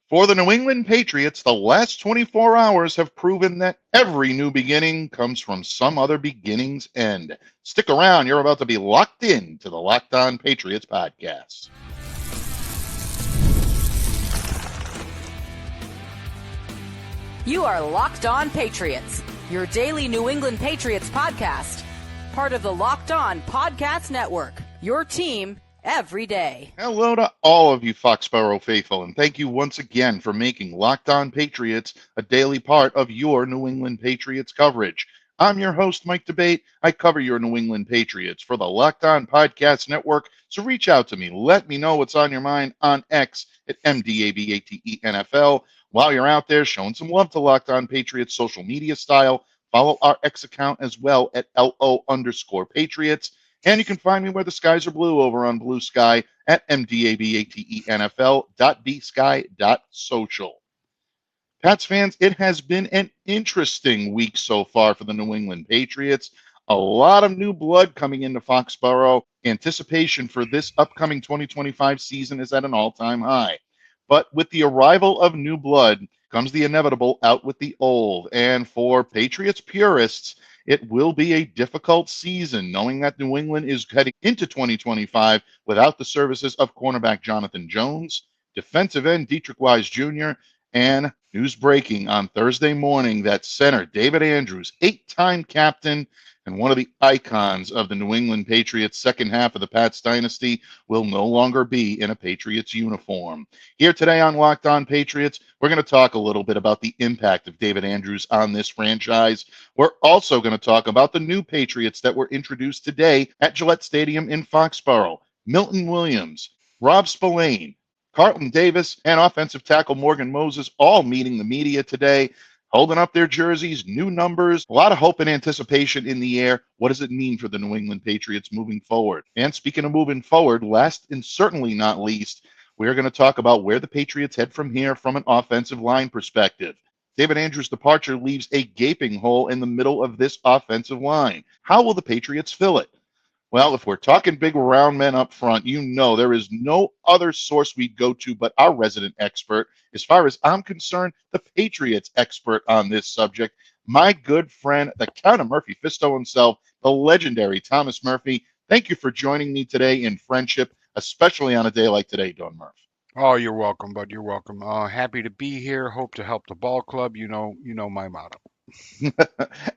For the New England Patriots, the last 24 hours have proven that every new beginning comes from some other beginning's end. Stick around, you're about to be locked in to the Locked On Patriots podcast. You are Locked On Patriots, your daily New England Patriots podcast. Part of the Locked On Podcast Network, your team every day. Hello to all of you Foxborough faithful, and thank you once again for making Locked On Patriots a daily part of your New England Patriots coverage. I'm your host, Mike Debate. I cover your New England Patriots for the Locked On Podcast Network, so reach out to me. Let me know what's on your mind on X at MDABATENFL. While you're out there showing some love to Locked On Patriots social media style, follow our X account as well at LO_Patriots. And you can find me where the skies are blue over on Blue Sky at MDABATENFL.bsky.social. Pats fans, it has been an interesting week so far for the New England Patriots. A lot of new blood coming into Foxborough. Anticipation for this upcoming 2025 season is at an all-time high. But with the arrival of new blood comes the inevitable out with the old. And for Patriots purists, it will be a difficult season, knowing that New England is heading into 2025 without the services of cornerback Jonathan Jones, defensive end Deatrich Wise Jr., and news breaking on Thursday morning that center David Andrews, 8-time captain and one of the icons of the New England Patriots second half of the Pats dynasty, will no longer be in a Patriots uniform. Here today on Locked On Patriots, we're going to talk a little bit about the impact of David Andrews on this franchise. We're also going to talk about the new Patriots that were introduced today at Gillette Stadium in Foxborough. Milton Williams, Rob Spillane, Carlton Davis, and offensive tackle Morgan Moses all meeting the media today, holding up their jerseys, new numbers, a lot of hope and anticipation in the air. What does it mean for the New England Patriots moving forward? And speaking of moving forward, last and certainly not least, we're going to talk about where the Patriots head from here from an offensive line perspective. David Andrews' departure leaves a gaping hole in the middle of this offensive line. How will the Patriots fill it? Well, if we're talking big round men up front, you know there is no other source we'd go to but our resident expert. As far as I'm concerned, the Patriots expert on this subject, my good friend, the Count of Murphy Fisto himself, the legendary Thomas Murphy. Thank you for joining me today in friendship, especially on a day like today, Don Murph. Oh, you're welcome, bud. You're welcome. Happy to be here. Hope to help the ball club. You know my motto.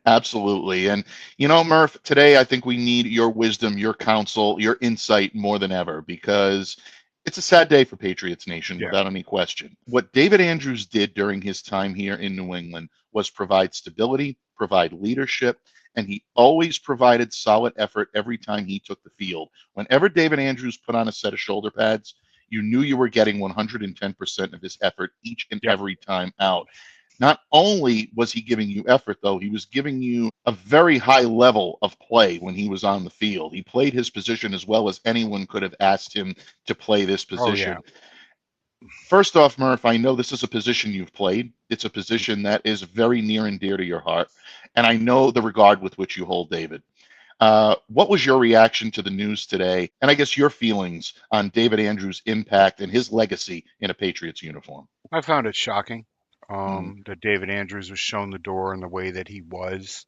Absolutely. And, Murph, today I think we need your wisdom, your counsel, your insight more than ever, because it's a sad day for Patriots Nation, without any question. What David Andrews did during his time here in New England was provide stability, provide leadership, and he always provided solid effort every time he took the field. Whenever David Andrews put on a set of shoulder pads, you knew you were getting 110% of his effort each and every time out. Not only was he giving you effort, though, he was giving you a very high level of play when he was on the field. He played his position as well as anyone could have asked him to play this position. Oh, yeah. First off, Murph, I know this is a position you've played. It's a position that is very near and dear to your heart, and I know the regard with which you hold David. What was your reaction to the news today, and I guess your feelings on David Andrews' impact and his legacy in a Patriots uniform? I found it shocking that David Andrews was shown the door in the way that he was.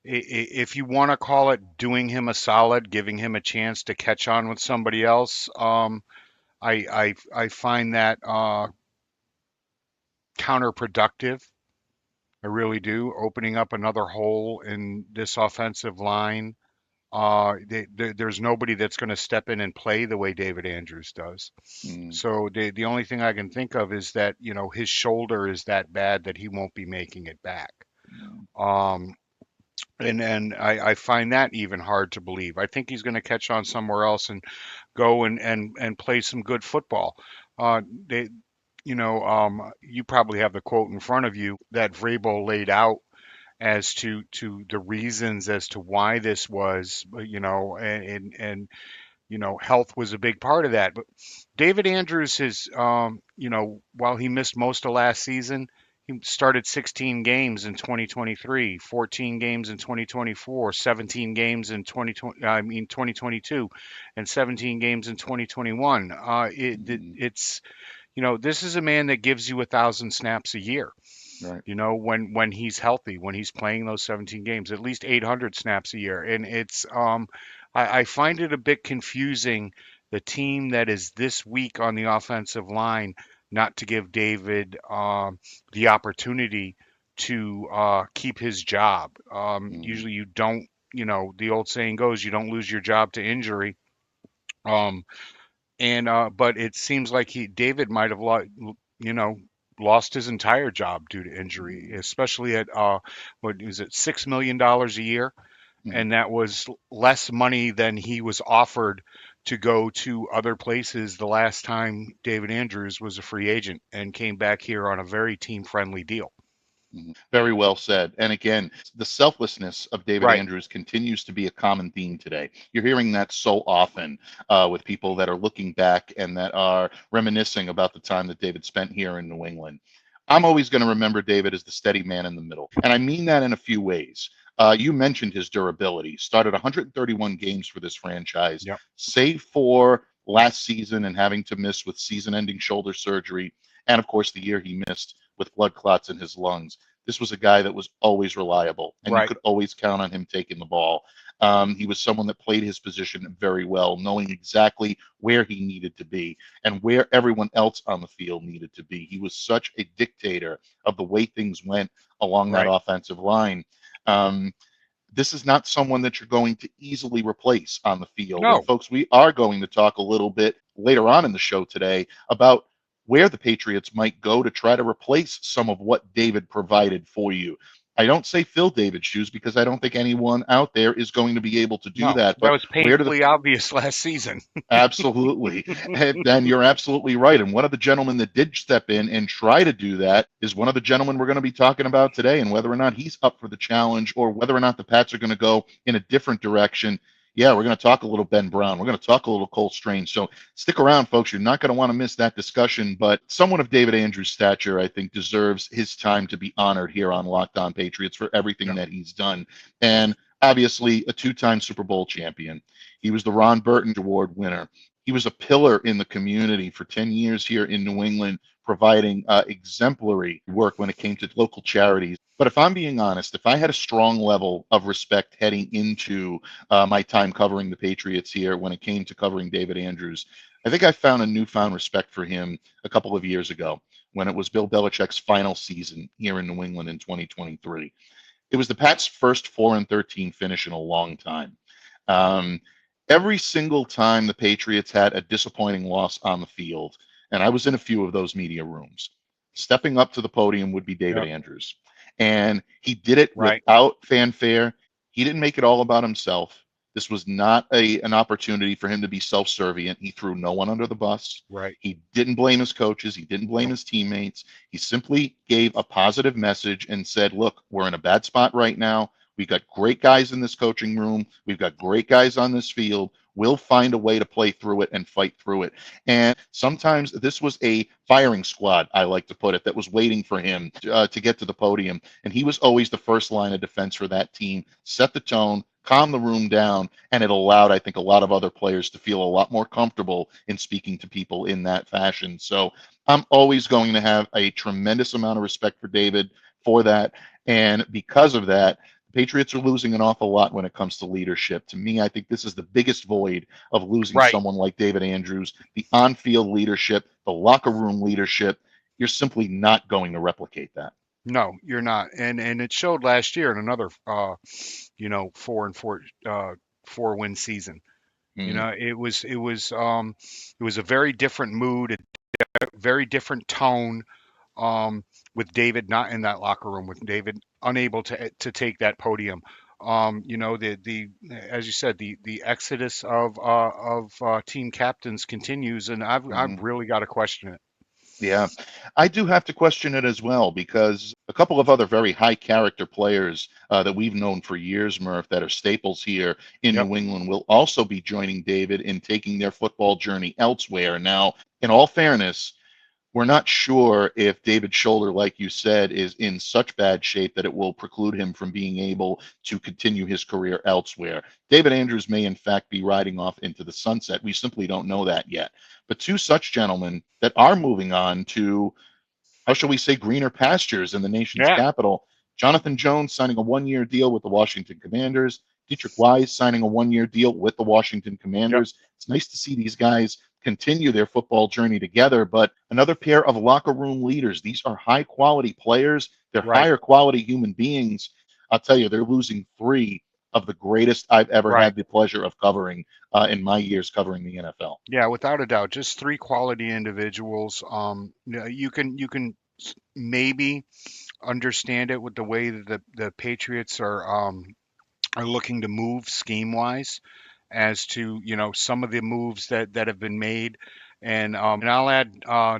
If you want to call it doing him a solid, giving him a chance to catch on with somebody else, I find that counterproductive. I really do. Opening up another hole in this offensive line. There's nobody that's going to step in and play the way David Andrews does. So the only thing I can think of is that, his shoulder is that bad that he won't be making it back. And I find that even hard to believe. I think he's going to catch on somewhere else and go and play some good football. You probably have the quote in front of you that Vrabel laid out as to the reasons as to why this was, and health was a big part of that. But David Andrews is, while he missed most of last season, he started 16 games in 2023, 14 games in 2024, 17 games in 2022, and 17 games in 2021. It's this is a man that gives you 1,000 snaps a year. Right. When he's healthy, when he's playing those 17 games, at least 800 snaps a year. And I find it a bit confusing, the team that is this weak on the offensive line, not to give David the opportunity to keep his job. Mhm. Usually you don't, the old saying goes, you don't lose your job to injury. Um, and but it seems like David might have you know lost his entire job due to injury, Mhm. especially at what is it, $6 million a year, Mhm. and that was less money than he was offered to go to other places the last time David Andrews was a free agent and came back here on a very team friendly deal. Very well said. And again, the selflessness of David Right. Andrews continues to be a common theme today. You're hearing that so often with people that are looking back and that are reminiscing about the time that David spent here in New England. I'm always going to remember David as the steady man in the middle. And I mean that in a few ways. You mentioned his durability. Started 131 games for this franchise, Yep. save for last season and having to miss with season ending shoulder surgery. And of course, the year he missed with blood clots in his lungs. This was a guy that was always reliable, and you Right. could always count on him taking the ball. He was someone that played his position very well, knowing exactly where he needed to be and where everyone else on the field needed to be. He was such a dictator of the way things went along that Right. offensive line. Um, this is not someone that you're going to easily replace on the field. And No. folks, we are going to talk a little bit later on in the show today about where the Patriots might go to try to replace some of what David provided for you. I don't say fill David's shoes because I don't think anyone out there is going to be able to do No, that. that But was where do the painfully obvious last season. Absolutely. And you're absolutely right. And one of the gentlemen that did step in and try to do that is one of the gentlemen we're going to be talking about today. And whether or not he's up for the challenge or whether or not the Pats are going to go in a different direction. Yeah, we're going to talk a little Ben Brown. We're going to talk a little Cole Strange. So stick around, folks. You're not going to want to miss that discussion. But someone of David Andrews' stature, I think, deserves his time to be honored here on Locked On Patriots for everything Yeah. that he's done. And obviously, a two-time Super Bowl champion. He was the Ron Burton Award winner. He was a pillar in the community for 10 years here in New England, providing exemplary work when it came to local charities. But if I'm being honest, if I had a strong level of respect heading into my time covering the Patriots here when it came to covering David Andrews, I think I found a newfound respect for him a couple of years ago when it was Bill Belichick's final season here in New England in 2023. It was the Pats' first 4-13 finish in a long time. Um, every single time the Patriots had a disappointing loss on the field, and I was in a few of those media rooms, stepping up to the podium would be David Yep. Andrews. And he did it Right. without fanfare. He didn't make it all about himself. This was not an opportunity for him to be self-servient. He threw no one under the bus. Right. He didn't blame his coaches. He didn't blame Nope. his teammates. He simply gave a positive message and said, look, we're in a bad spot right now. We've got great guys in this coaching room. We've got great guys on this field. We'll find a way to play through it and fight through it. And sometimes this was a firing squad, I like to put it, that was waiting for him to get to the podium. And he was always the first line of defense for that team, set the tone, calm the room down, and it allowed, I think, a lot of other players to feel a lot more comfortable in speaking to people in that fashion. So I'm always going to have a tremendous amount of respect for David for that. And because of that, the Patriots are losing an awful lot when it comes to leadership. To me, I think this is the biggest void of losing Right. someone like David Andrews, the on-field leadership, the locker room leadership. You're simply not going to replicate that. No, you're not. And it showed last year in another 4-4 win season. Mm, It was a very different mood, a very different tone, with David not in that locker room, with David unable to take that podium. The as you said, the exodus of team captains continues, and I've mhm. really got to question it. Yeah, I do have to question it as well because a couple of other very high character players that we've known for years, Murph, that are staples here in Yep. New England will also be joining David in taking their football journey elsewhere. Now, in all fairness, we're not sure if David's shoulder, like you said, is in such bad shape that it will preclude him from being able to continue his career elsewhere. David Andrews may, in fact, be riding off into the sunset. We simply don't know that yet. But two such gentlemen that are moving on to, how shall we say, greener pastures in the nation's Yeah, capital. Jonathan Jones signing a one-year deal with the Washington Commanders. Deatrich Wise signing a one-year deal with the Washington yep, Commanders. It's nice to see these guys continue their football journey together, but another pair of locker room leaders. These are high-quality players. They're right, higher quality human beings. I'll tell you, they're losing three of the greatest I've ever right. had the pleasure of covering in my years covering the NFL. Yeah, without a doubt, just three quality individuals. You can maybe understand it with the way that the Patriots are looking to move scheme wise, as to some of the moves that have been made, and I'll add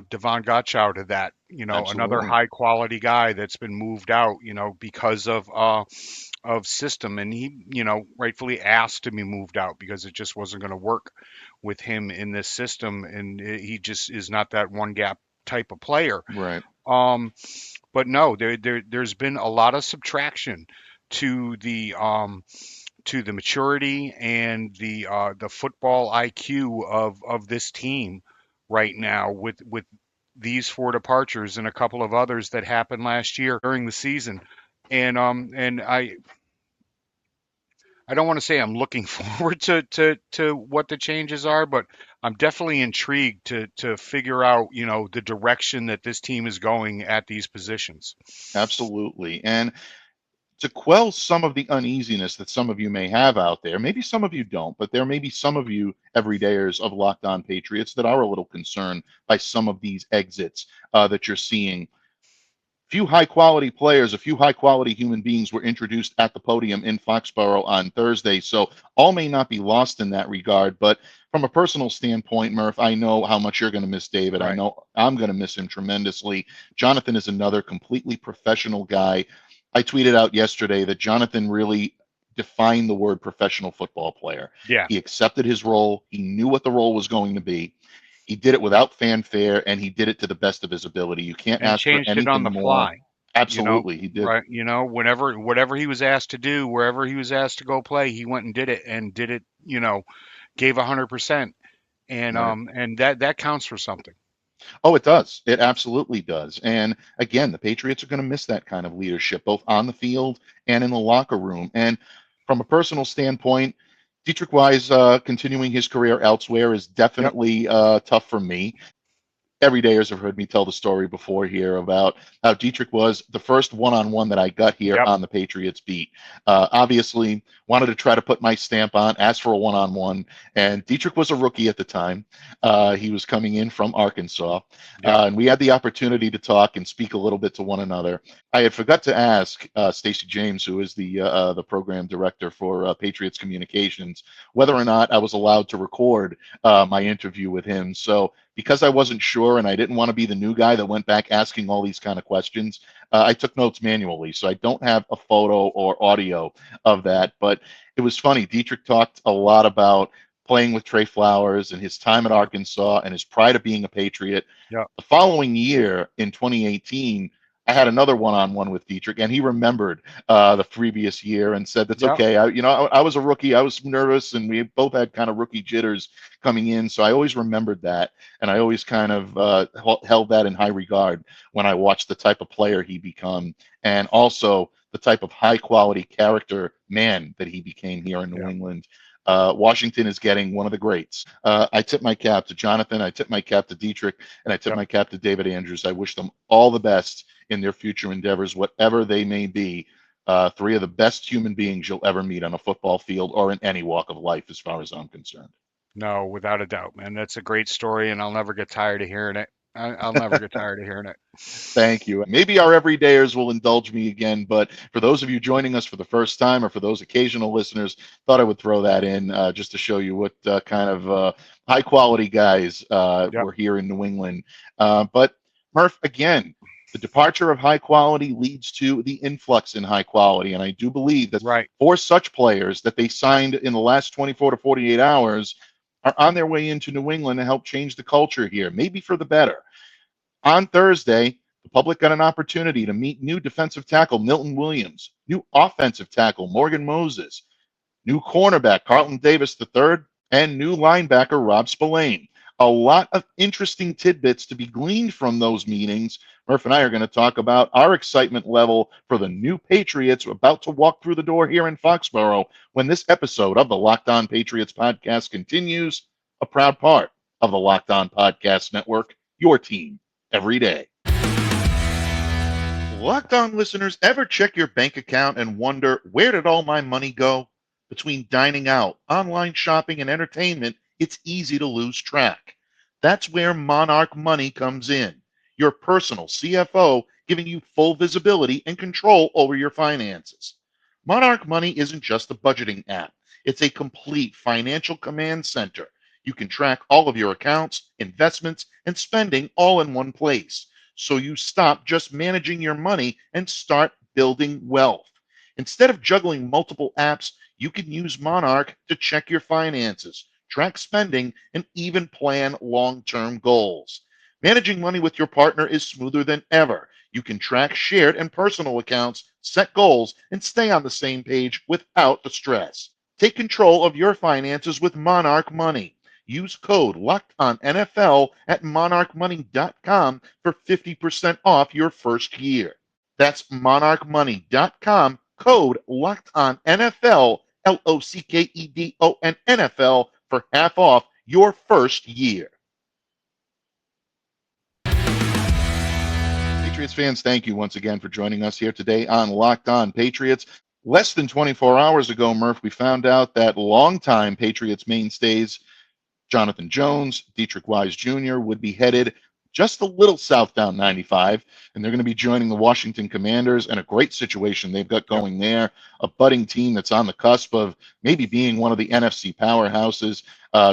Devon Gottschall to that. Another Absolutely. high quality guy that's been moved out. Because of system, and he rightfully asked to be moved out because it just wasn't going to work with him in this system, and he just is not that one gap type of player. Right. Um, but no, there's been a lot of subtraction to the maturity and the football IQ of this team right now, with these four departures and a couple of others that happened last year during the season. And I don't want to say I'm looking forward to what the changes are, but I'm definitely intrigued to figure out, the direction that this team is going at these positions. Absolutely. And to quell some of the uneasiness that some of you may have out there, maybe some of you don't, but there may be some of you everydayers of Locked On Patriots that are a little concerned by some of these exits that you're seeing. Few high quality players, a few high quality human beings were introduced at the podium in Foxborough on Thursday. So all may not be lost in that regard. But from a personal standpoint, Murph, I know how much you're going to miss David. I Right. know I'm going to miss him tremendously. Jonathan is another completely professional guy. I tweeted out yesterday that Jonathan really defined the word professional football player. Yeah. He accepted his role, he knew what the role was going to be. He did it without fanfare, and he did it to the best of his ability. You can't And ask for changed it on anything the more. fly. you know Absolutely, he did. right, whenever whatever he was asked to do, wherever he was asked to go play, he went and did it, gave 100%. and Right. um and that counts for something. Oh, it does. It absolutely does. And again, the Patriots are going to miss that kind of leadership, both on the field and in the locker room. And from a personal standpoint, Deatrich Wise continuing his career elsewhere is Yep. definitely tough for me. Everydayers have heard me tell the story before here about how Deatrich was the first one-on-one that I got here Yep. on the Patriots beat. Obviously, wanted to try to put my stamp on, asked for a one-on-one, and Deatrich was a rookie at the time. He was coming in from Arkansas, Yep. and we had the opportunity to talk and speak a little bit to one another. I had forgot to ask Stacey James, who is the program director for Patriots Communications, whether or not I was allowed to record my interview with him. So because I wasn't sure and I didn't want to be the new guy that went back asking all these kind of questions, I took notes manually. So I don't have a photo or audio of that. But it was funny. Deatrich talked a lot about playing with Trey Flowers and his time at Yep. Arkansas and his pride of being a Patriot. Yep. The following year in 2018, I had another one-on-one with Deatrich, and he remembered the previous year and said, "That's Yep. okay. I was a rookie. I was nervous, and we both had kind of rookie jitters coming in. So I always remembered that, and I always kind of held that in high regard when I watched the type of player he become, and also the type of high-quality character man that he became here in New Yep. England." Washington is getting one of the greats. I tip my cap to Jonathan. I tip my cap to Deatrich, and I tip Yep. my cap to David Andrews. I wish them all the best in their future endeavors, whatever they may be. Three of the best human beings you'll ever meet on a football field or in any walk of life, as far as I'm concerned. No, without a doubt, man. That's a great story, and I'll never get tired of hearing it. I'll never get tired of hearing it. Thank you. Maybe our everydayers will indulge me again, but for those of you joining us for the first time, or for those occasional listeners, thought I would throw that in just to show you what kind of high quality guys Yep. were here in New England. But Murph, again, the departure of high quality leads to the influx in high quality, and I do believe that Right. for such players that they signed in the last 24 to 48 hours are on their way into New England to help change the culture here, maybe for the better. On Thursday, the public got an opportunity to meet new defensive tackle Milton Williams, new offensive tackle Morgan Moses, new cornerback Carlton Davis III, and new linebacker Rob Spillane. A lot of interesting tidbits to be gleaned from those meetings. Murph and I are going to talk about our excitement level for the new Patriots about to walk through the door here in Foxborough when this episode of the Locked On Patriots podcast continues, a proud part of the Locked On Podcast Network, your team every day. Locked On listeners, ever check your bank account and wonder, where did all my money go? Between dining out, online shopping, and entertainment, it's easy to lose track. That's where Monarch Money comes in, your personal CFO giving you full visibility and control over your finances. Monarch Money isn't just a budgeting app. It's a complete financial command center. You can track all of your accounts, investments, and spending all in one place. So you stop just managing your money and start building wealth. Instead of juggling multiple apps, you can use Monarch to check your finances, track spending, and even plan long-term goals. Managing money with your partner is smoother than ever. You can track shared and personal accounts, set goals, and stay on the same page without the stress. Take control of your finances with Monarch Money. Use code LOCKEDONNFL at monarchmoney.com for 50% off your first year. That's monarchmoney.com, code LOCKEDONNFL, LOCKEDON NFL, for half off your first year. Patriots fans, thank you once again for joining us here today on Locked On Patriots. Less than 24 hours ago, Murph, we found out that longtime Patriots mainstays Jonathan Jones, Deatrich Wise Jr. would be headed just a little south down 95, and they're going to be joining the Washington Commanders, and a great situation they've got going there, a budding team that's on the cusp of maybe being one of the NFC powerhouses.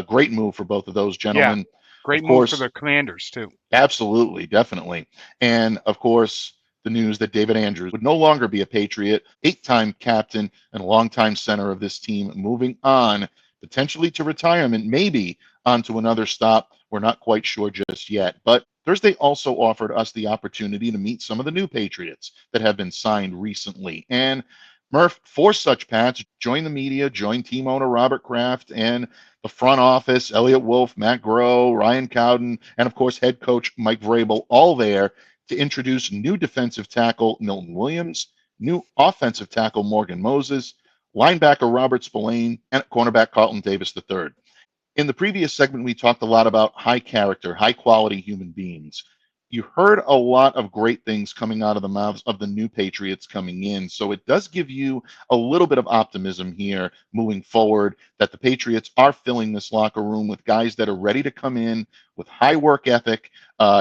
Great move for both of those gentlemen. Yeah, great of move course, for the Commanders, too. Absolutely, definitely. And, of course, the news that David Andrews would no longer be a Patriot, 8-time captain and longtime center of this team, moving on potentially to retirement, maybe onto another stop. We're not quite sure just yet. But Thursday also offered us the opportunity to meet some of the new Patriots that have been signed recently. And Murph, for such Pats, join the media, join team owner Robert Kraft and the front office, Elliot Wolf, Matt Groh, Ryan Cowden, and of course, head coach Mike Vrabel, all there to introduce new defensive tackle Milton Williams, new offensive tackle Morgan Moses, linebacker Robert Spillane, and cornerback Carlton Davis III. In the previous segment, we talked a lot about high character, high quality human beings. You heard a lot of great things coming out of the mouths of the new Patriots coming in. So it does give you a little bit of optimism here moving forward that the Patriots are filling this locker room with guys that are ready to come in with high work ethic,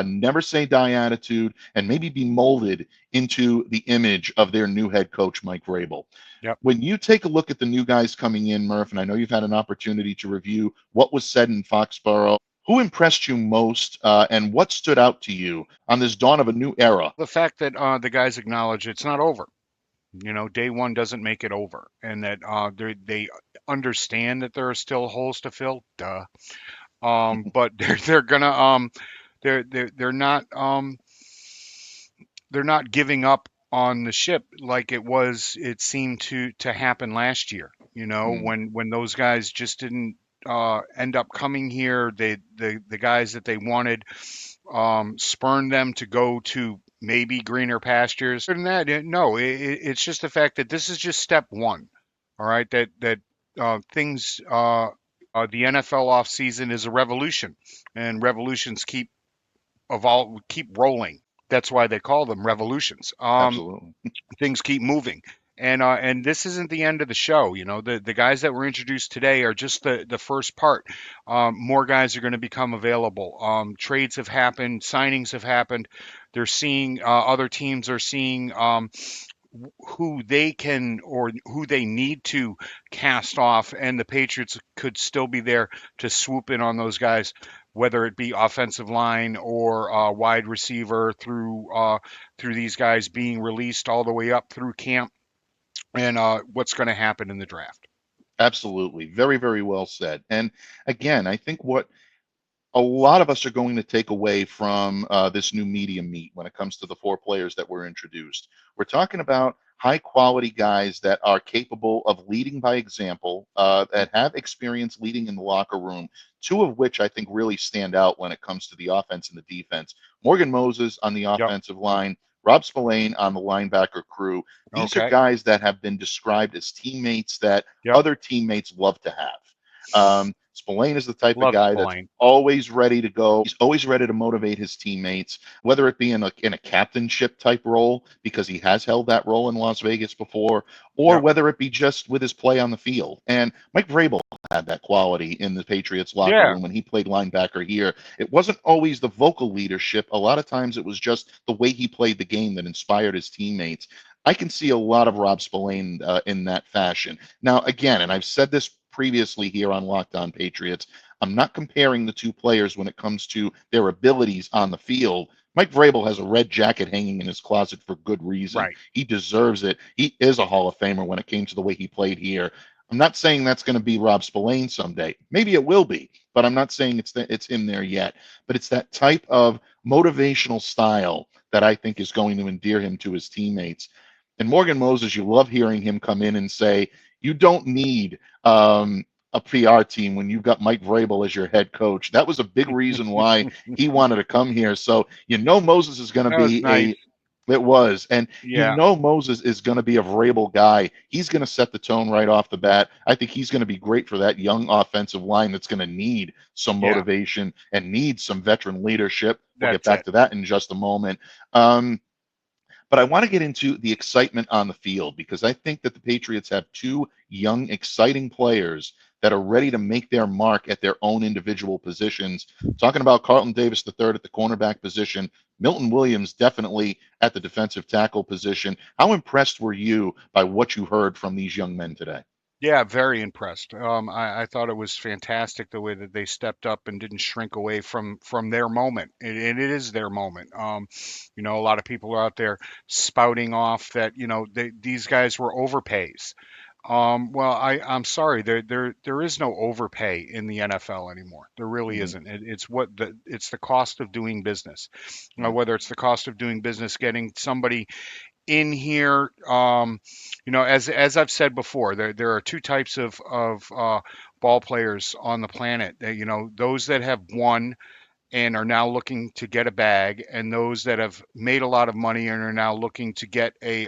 never say die attitude, and maybe be molded into the image of their new head coach, Mike Vrabel. Yep. When you take a look at the new guys coming in, Murph, and I know you've had an opportunity to review what was said in Foxborough, who impressed you most, and what stood out to you on this dawn of a new era? The fact that the guys acknowledge it's not over. You know, day one doesn't make it over, and that they understand that there are still holes to fill. Duh. But they're gonna they're not giving up on the ship like it seemed to happen last year. You know, when those guys just didn't end up coming here, the guys that they wanted spurned them to go to maybe greener pastures. Other than that, no, it's just the fact that this is just step one. All right, that things the NFL offseason is a revolution, and revolutions keep rolling. That's why they call them revolutions. Absolutely. Things keep moving. And this isn't the end of the show. You know, the guys that were introduced today are just the first part. More guys are going to become available. Trades have happened, signings have happened. They're seeing other teams are seeing who they can or who they need to cast off, and the Patriots could still be there to swoop in on those guys, whether it be offensive line or wide receiver through these guys being released all the way up through camp, and what's going to happen in the draft. Absolutely. Very, very well said. And again, I think what a lot of us are going to take away from this new media meet when it comes to the 4 players that were introduced. We're talking about high quality guys that are capable of leading by example, that have experience leading in the locker room, 2 of which I think really stand out when it comes to the offense and the defense. Morgan Moses on the Yep. offensive line, Rob Spillane on the linebacker crew. These are Okay. guys that have been described as teammates that Yep. other teammates love to have. Spillane is the type of Love guy that's Spillane. always ready to go. He's always ready to motivate his teammates, whether it be in a captainship type role, because he has held that role in Las Vegas before, or Yep. whether it be just with his play on the field. And Mike Vrabel had that quality in the Patriots locker Yeah. room when he played linebacker here. It wasn't always the vocal leadership. A lot of times it was just the way he played the game that inspired his teammates. I can see a lot of Rob Spillane in that fashion. Now, again, and I've said this previously here on Locked On Patriots, I'm not comparing the 2 players when it comes to their abilities on the field. Mike Vrabel has a red jacket hanging in his closet for good reason. Right. He deserves it. He is a Hall of Famer when it came to the way he played here. I'm not saying that's going to be Rob Spillane someday. Maybe it will be, but I'm not saying it's him there yet. But it's that type of motivational style that I think is going to endear him to his teammates. And Morgan Moses, you love hearing him come in and say, you don't need a PR team when you've got Mike Vrabel as your head coach. That was a big reason why he wanted to come here. So Moses is going to That was be nice. it was, and Yeah. Moses is going to be a Vrabel guy. He's going to set the tone right off the bat. I think he's going to be great for that young offensive line that's going to need some Yeah. motivation and need some veteran leadership. We'll get That's back it. to that in just a moment. But I want to get into the excitement on the field because I think that the Patriots have 2 young, exciting players that are ready to make their mark at their own individual positions. Talking about Carlton Davis III at the cornerback position, Milton Williams definitely at the defensive tackle position. How impressed were you by what you heard from these young men today? Yeah, very impressed. I thought it was fantastic the way that they stepped up and didn't shrink away from their moment. And it is their moment. A lot of people are out there spouting off that these guys were overpays. Well, I'm sorry. There is no overpay in the NFL anymore. There really Mhm. isn't. It's the cost of doing business. Yeah. Whether it's the cost of doing business, getting somebody in here. As I've said before, there are 2 types of ball players on the planet. Those that have won and are now looking to get a bag, and those that have made a lot of money and are now looking to get a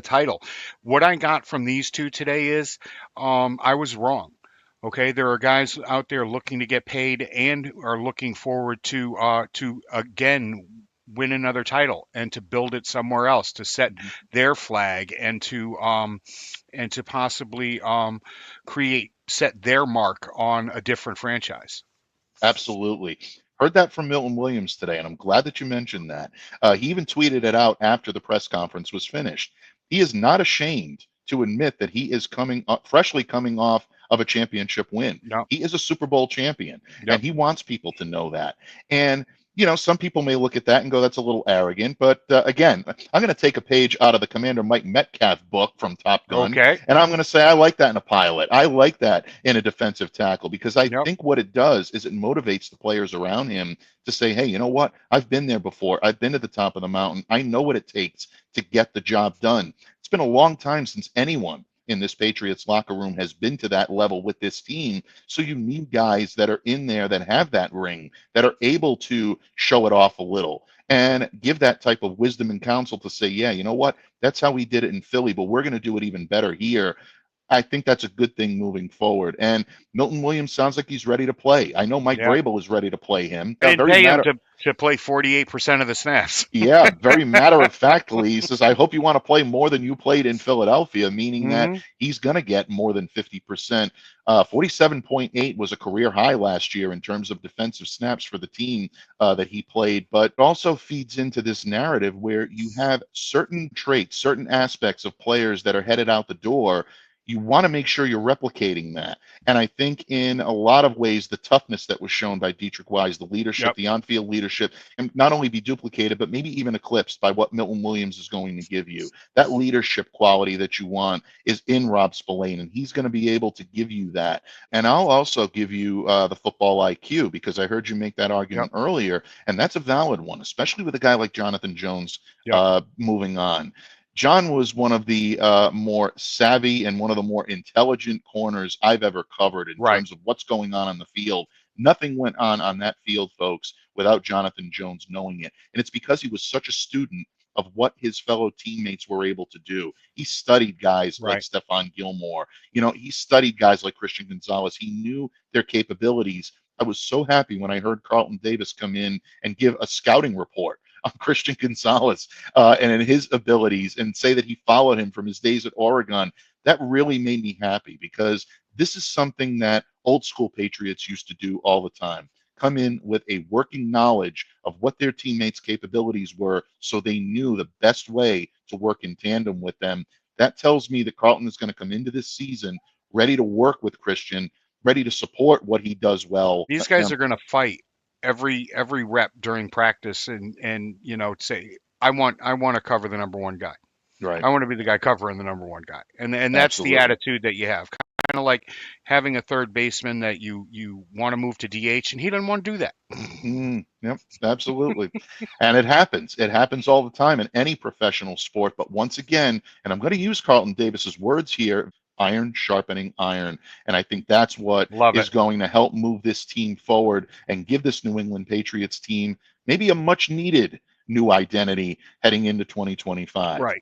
title. What I got from these 2 today is I was wrong. Okay, there are guys out there looking to get paid and are looking forward to again win another title and to build it somewhere else, to set Mhm. their flag and to possibly set their mark on a different franchise. Absolutely. Heard that from Milton Williams today, and I'm glad that you mentioned that. He even tweeted it out after the press conference was finished. He is not ashamed to admit that he is freshly coming off of a championship win. Yep, He is a Super Bowl champion, yep. and he wants people to know that. And some people may look at that and go, "That's a little arrogant." But again, I'm going to take a page out of the Commander Mike Metcalf book from Top Gun, Okay, and I'm going to say, I like that in a pilot. I like that in a defensive tackle because I yep, think what it does is it motivates the players around him to say, hey, you know what? I've been there before. I've been to the top of the mountain. I know what it takes to get the job done. It's been a long time since anyone in this Patriots locker room has been to that level with this team. So you need guys that are in there that have that ring, that are able to show it off a little and give that type of wisdom and counsel to say, yeah, you know what? That's how we did it in Philly, but we're going to do it even better here. I think that's a good thing moving forward. And Milton Williams sounds like he's ready to play. I know Mike yeah. Vrabel is ready to play him. They didn't pay him to play 48% of the snaps. Yeah, very matter of factly, he says, I hope you want to play more than you played in Philadelphia, meaning that Hmm. he's going to get more than 50%. 47.8 was a career high last year in terms of defensive snaps for the team that he played, but it also feeds into this narrative where you have certain traits, certain aspects of players that are headed out the door. You want to make sure you're replicating that. And I think in a lot of ways, the toughness that was shown by Deatrich Wise, the leadership, Yep. the on-field leadership, can not only be duplicated, but maybe even eclipsed by what Milton Williams is going to give you. That leadership quality that you want is in Rob Spillane, and he's going to be able to give you that. And I'll also give you the football IQ, because I heard you make that argument earlier, and that's a valid one, especially with a guy like Jonathan Jones moving on. John was one of the more savvy and one of the more intelligent corners I've ever covered in terms of what's going on the field. Nothing went on that field, folks, without Jonathan Jones knowing it. And it's because he was such a student of what his fellow teammates were able to do. He studied guys like Stephon Gilmore. You know, he studied guys like Christian Gonzalez. He knew their capabilities. I was so happy when I heard Carlton Davis come in and give a scouting report on Christian Gonzalez and in his abilities, and say that he followed him from his days at Oregon. That really made me happy, because this is something that old school Patriots used to do all the time. Come in with a working knowledge of what their teammates' capabilities were, so they knew the best way to work in tandem with them. That tells me that Carlton is going to come into this season ready to work with Christian, ready to support what he does well. These guys are going to fight every rep during practice, and you know, say I want to cover the number one guy. Right. I want to be the guy covering the number one guy, and that's the attitude that you have. Kind of like having a third baseman that you want to move to DH, and he doesn't want to do that. Yep, absolutely. And it happens. It happens all the time in any professional sport. But once again, and I'm going to use Carlton Davis's words here, iron sharpening iron. And I think that's what is going to help move this team forward and give this New England Patriots team maybe a much needed new identity heading into 2025. Right.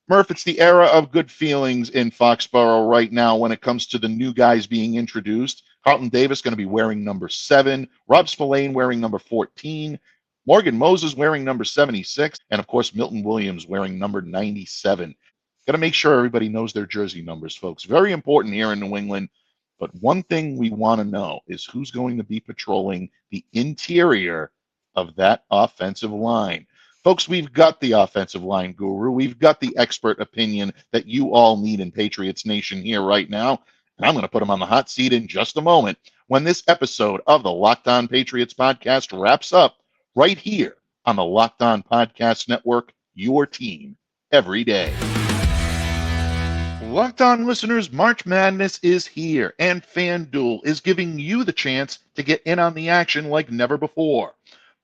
Murph, it's the era of good feelings in Foxborough right now when it comes to the new guys being introduced. Carlton Davis going to be wearing number 7, Rob Spillane wearing number 14, Morgan Moses wearing number 76, and of course Milton Williams wearing number 97. Got to make sure everybody knows their jersey numbers, folks. Very important here in New England. But one thing we want to know is who's going to be patrolling the interior of that offensive line. Folks, we've got the offensive line guru. We've got the expert opinion that you all need in Patriots Nation here right now. And I'm going to put him on the hot seat in just a moment when this episode of the Locked On Patriots podcast wraps up right here on the Locked On Podcast Network, your team every day. Locked On listeners, March Madness is here, and FanDuel is giving you the chance to get in on the action like never before.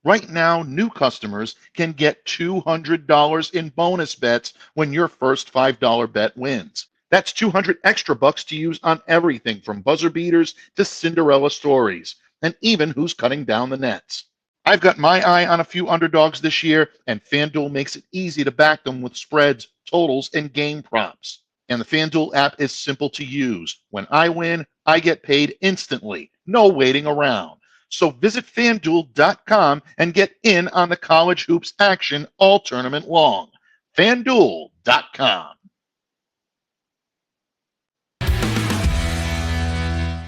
Right now, new customers can get $200 in bonus bets when your first $5 bet wins. That's 200 extra bucks to use on everything from buzzer beaters to Cinderella stories, and even who's cutting down the nets. I've got my eye on a few underdogs this year, and FanDuel makes it easy to back them with spreads, totals, and game props. And the FanDuel app is simple to use. When I win, I get paid instantly. No waiting around. So visit FanDuel.com and get in on the college hoops action all tournament long. FanDuel.com.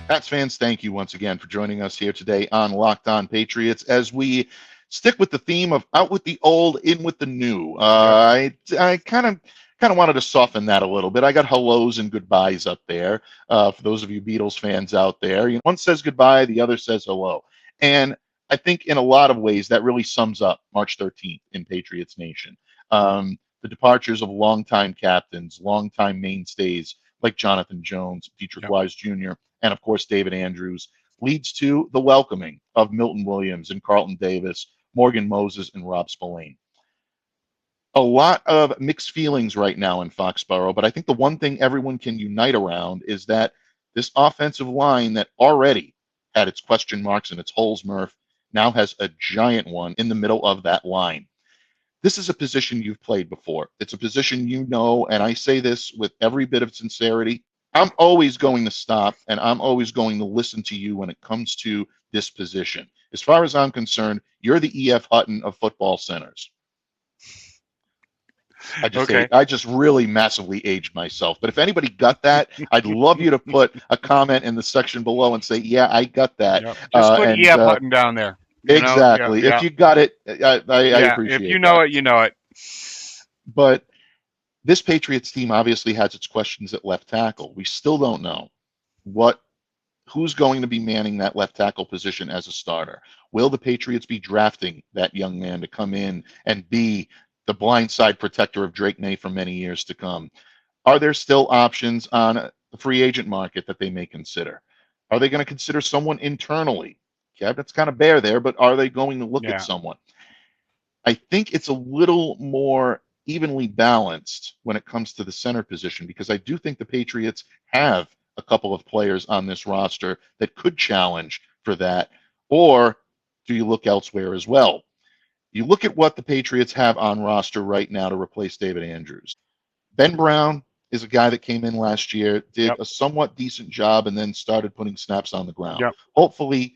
Pats fans, thank you once again for joining us here today on Locked On Patriots as we stick with the theme of out with the old, in with the new. I kind of wanted to soften that a little bit. I got hellos and goodbyes up there. For those of you Beatles fans out there, one says goodbye, the other says hello. And I think in a lot of ways that really sums up March 13th in Patriots Nation. The departures of longtime captains, longtime mainstays like Jonathan Jones, Deatrich Wise Jr., and of course David Andrews, leads to the welcoming of Milton Williams and Carlton Davis, Morgan Moses, and Rob Spillane. A lot of mixed feelings right now in Foxborough, but I think the one thing everyone can unite around is that this offensive line that already had its question marks and its holes, Murph, now has a giant one in the middle of that line. This is a position you've played before. It's a position you know, and I say this with every bit of sincerity. I'm always going to stop and I'm always going to listen to you when it comes to this position. As far as I'm concerned, you're the E.F. Hutton of football centers. I just really massively aged myself. But if anybody got that, I'd love you to put a comment in the section below and say, yeah, I got that. Yep. Just put E.F. Hutton down there. Exactly. If you got it, I appreciate it. If you know it, you know it. But This Patriots team obviously has its questions at left tackle. We still don't know who's going to be manning that left tackle position as a starter. Will the Patriots be drafting that young man to come in and be the blindside protector of Drake May for many years to come? Are there still options on the free agent market that they may consider? Are they going to consider someone internally? Cabinet's kind of bare there, but are they going to look at Yeah. someone? I think it's a little more evenly balanced when it comes to the center position, because I do think the Patriots have a couple of players on this roster that could challenge for that. Or do you look elsewhere as well? You look at what the Patriots have on roster right now to replace David Andrews. Ben Brown is a guy that came in last year, did Yep. a somewhat decent job, and then started putting snaps on the ground. Yep. Hopefully,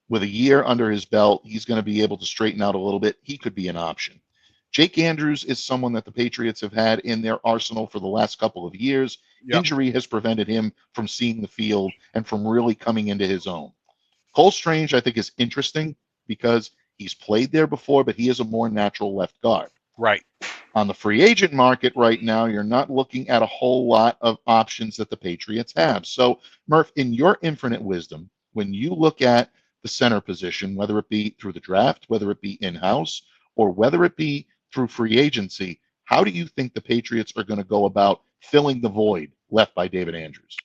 with a year under his belt, he's going to be able to straighten out a little bit. He could be an option. Jake Andrews is someone that the Patriots have had in their arsenal for the last couple of years. Yep. Injury has prevented him from seeing the field and from really coming into his own. Cole Strange, I think, is interesting because he's played there before, but he is a more natural left guard. Right. On the free agent market right now, you're not looking at a whole lot of options that the Patriots have. So, Murph, in your infinite wisdom, when you look at the center position, whether it be through the draft, whether it be in-house, or whether it be through free agency, how do you think the Patriots are going to go about filling the void left by David Andrews?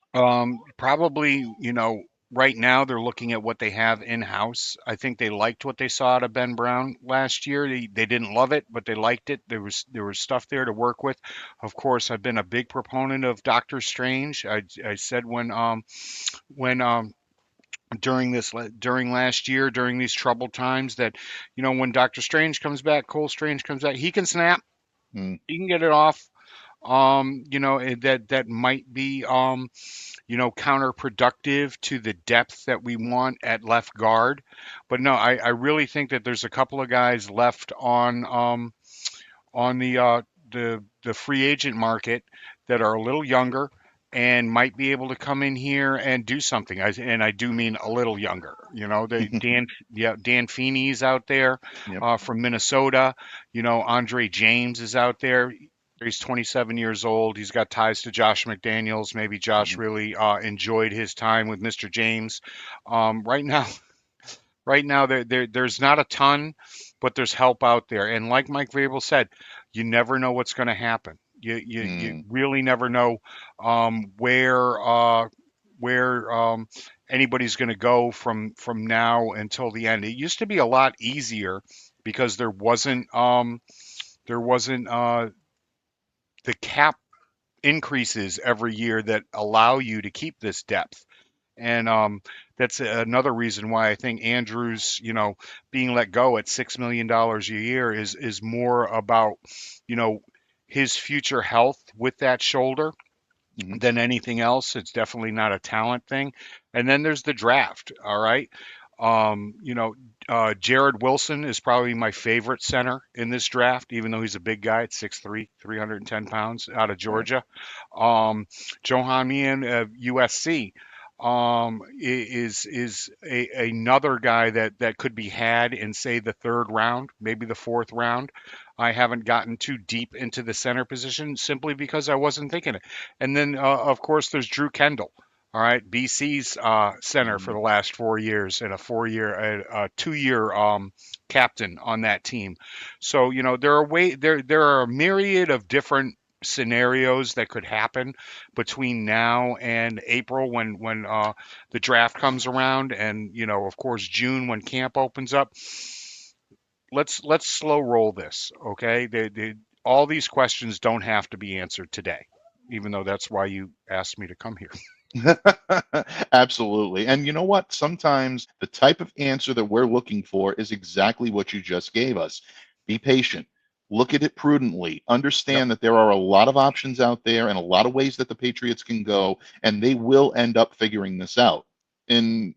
Probably, right now they're looking at what they have in-house. I think they liked what they saw out of Ben Brown last year. They didn't love it, but they liked it. There was stuff there to work with. Of course, I've been a big proponent of Doctor Strange. I said when during last year, during these troubled times, that when Doctor Strange comes back, Cole Strange comes back, he can snap, Mm. he can get it off. That might be counterproductive to the depth that we want at left guard. But no, I really think that there's a couple of guys left on the free agent market that are a little younger and might be able to come in here and do something. I do mean a little younger. Dan Feeney's out there Yep. from Minnesota. Andre James is out there. He's 27 years old. He's got ties to Josh McDaniels. Maybe Josh really enjoyed his time with Mr. James. Right now, there's not a ton, but there's help out there. And like Mike Vrabel said, you never know what's going to happen. You really never know where anybody's going to go from now until the end. It used to be a lot easier because there wasn't the cap increases every year that allow you to keep this depth. And that's another reason why I think Andrews, being let go at $6 million a year is more about, his future health with that shoulder than anything else. It's definitely not a talent thing. And then there's the draft. All right. Jared Wilson is probably my favorite center in this draft, even though he's a big guy at 6'3", 310 pounds out of Georgia. Johan Meehan of USC is another guy that could be had in, say, the third round, maybe the fourth round. I haven't gotten too deep into the center position simply because I wasn't thinking it. And then, of course, there's Drew Kendall. All right, BC's center for the last 4 years and a 2-year captain on that team. So there are a myriad of different scenarios that could happen between now and April when the draft comes around, and of course June when camp opens up. Let's slow roll this, okay? All these questions don't have to be answered today, even though that's why you asked me to come here. Absolutely. And you know what? Sometimes the type of answer that we're looking for is exactly what you just gave us. Be patient. Look at it prudently. Understand that there are a lot of options out there and a lot of ways that the Patriots can go, and they will end up figuring this out. And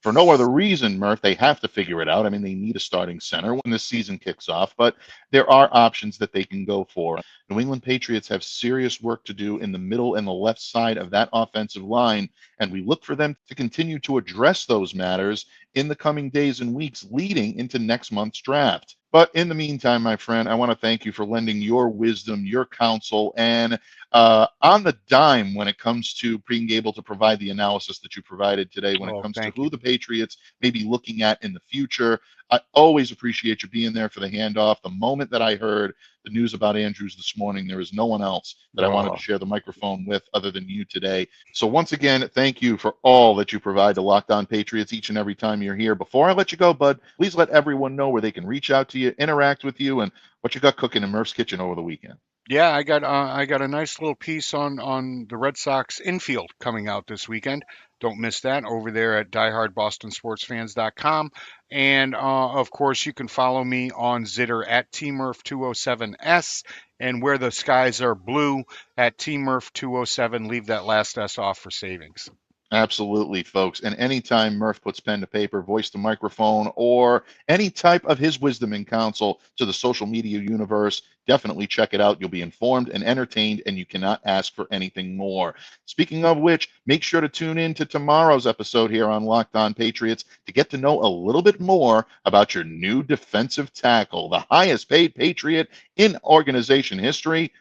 for no other reason, Murph, they have to figure it out. I mean, they need a starting center when the season kicks off, but there are options that they can go for. New England Patriots have serious work to do in the middle and the left side of that offensive line, and we look for them to continue to address those matters in the coming days and weeks leading into next month's draft. But in the meantime, my friend, I want to thank you for lending your wisdom, your counsel, and on the dime when it comes to being able to provide the analysis that you provided today when it Oh, comes to thank who you. the Patriots may be looking at in the future. I always appreciate you being there for the handoff. The moment that I heard the news about Andrews this morning, there is no one else that I wanted to Oh, share the microphone with other than you today. So once again, thank you for all that you provide to Locked On Patriots each and every time you're here. Before I let you go, bud, please let everyone know where they can reach out to you, interact with you, and what you got cooking in Murph's Kitchen over the weekend. yeah, I got a nice little piece on the Red Sox infield coming out this weekend. Don't miss that over there at diehardbostonsportsfans.com. And of course, you can follow me on Zitter at tmurph207s, and where the skies are blue at tmurph207. Leave that last S off for savings. Absolutely, folks. And anytime Murph puts pen to paper, voice to microphone, or any type of his wisdom and counsel to the social media universe, definitely check it out. You'll be informed and entertained, and you cannot ask for anything more. Speaking of which, make sure to tune in to tomorrow's episode here on Locked On Patriots to get to know a little bit more about your new defensive tackle, the highest paid Patriot in organization history.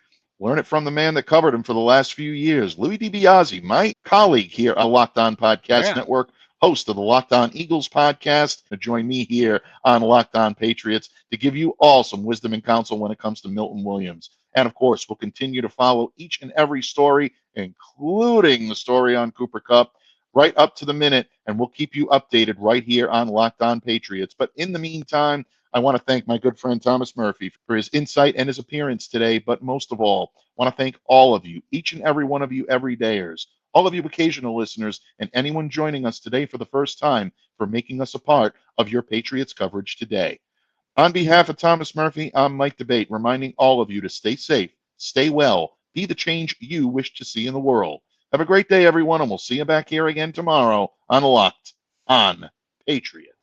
Learn it from the man that covered him for the last few years, Louis DiBiase, my colleague here on Locked On Podcast Yeah. Network, host of the Locked On Eagles podcast, to join me here on Locked On Patriots to give you all some wisdom and counsel when it comes to Milton Williams. And of course, we'll continue to follow each and every story, including the story on Cooper Kupp, right up to the minute, and we'll keep you updated right here on Locked On Patriots. But in the meantime, I want to thank my good friend Thomas Murphy for his insight and his appearance today. But most of all, I want to thank all of you, each and every one of you everydayers, all of you occasional listeners, and anyone joining us today for the first time for making us a part of your Patriots coverage today. On behalf of Thomas Murphy, I'm Mike Debate, reminding all of you to stay safe, stay well, be the change you wish to see in the world. Have a great day, everyone, and we'll see you back here again tomorrow on Locked On Patriots.